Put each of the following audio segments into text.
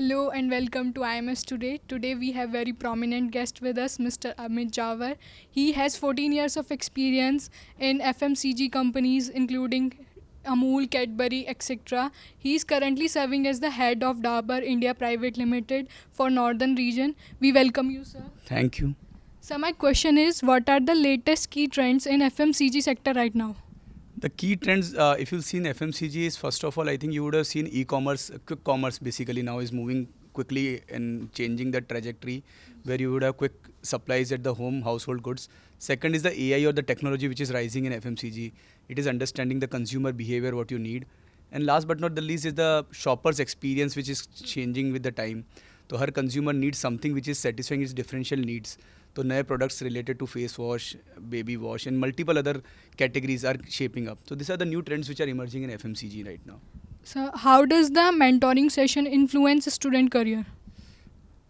Hello and welcome to IMS Today. Today we have very prominent guest with us, Mr. Amit Jawar. He has 14 years of experience in FMCG companies including Amul, Cadbury, etc. He is currently serving as the head of Dabur India Private Limited for Northern region. We welcome you, sir. Thank you. So my question is, what are the latest key trends in FMCG sector right now? The key trends, if you've seen FMCG, is first of all, I think you would have seen e-commerce, quick commerce basically now is moving quickly and changing the trajectory where you would have quick supplies at the home, household goods. Second is the AI or the technology which is rising in FMCG. It is understanding the consumer behavior, what you need. And last but not the least is the shopper's experience which is changing with the time. So her consumer needs something which is satisfying its differential needs. तो नए products related to face wash, baby wash and multiple other categories are shaping up. So these are the new trends which are emerging in FMCG right now. So how does the mentoring session influence student career?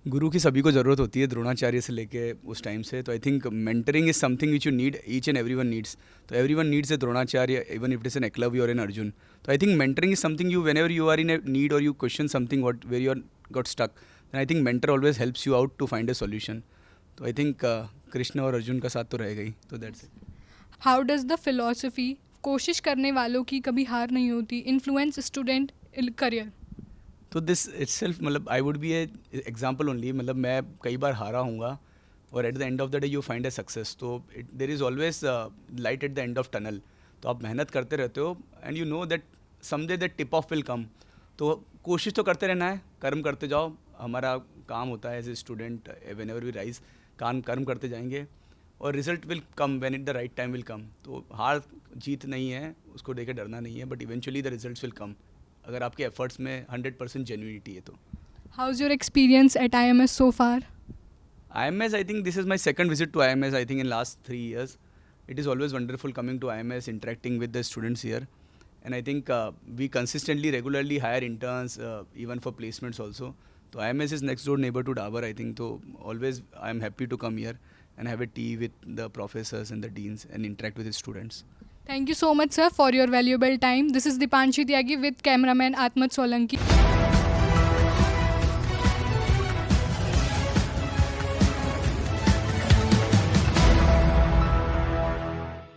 गुरु की सभी को ज़रूरत होती है द्रोणाचार्य से लेके उस time से तो I think mentoring is something which you need each and everyone needs तो everyone needs a Dronacharya even if it is an Ekalavya or an Arjun तो I think mentoring is something you whenever you are in a need or you question something what where you are got stuck then I think mentor always helps you out to find a solution तो I think Krishna और अर्जुन का साथ तो रहेगा ही तो that's it how does the philosophy कोशिश करने वालों की कभी हार नहीं होती इन्फ्लुएंस स्टूडेंट करियर? तो दिस इटसेल्फ मतलब I would be a example only मतलब मैं कई बार हारा हूँगा और at the end of the day you find a success तो there is always light at the end of tunnel तो आप मेहनत करते रहते हो and you know that someday that tip of will come तो कोशिश तो करते रहना है कर्म करते जाओ हमारा काम होता है as a student whenever we rise कर्म करते जाएंगे और result will come when it the right time will come तो हार जीत नहीं है उसको देकर डरना नहीं है but eventually the results will come अगर आपके एफर्ट्स में 100% जेन्युइनिटी है तो how is your experience eight IMS so far? IMS, I think this is my second visit to IMS, I think in last 3 years. It is always wonderful coming to IMS, interacting with the students here. And I think we consistently, regularly hire interns, even for placements also. So IMS is next door neighbor to Dabur, I think. So always I am happy to come here and have a tea with the professors and the deans and interact with the students. Thank you so much, sir, for your valuable time. This is Dipanshi Tyagi with cameraman Atmat Solanki.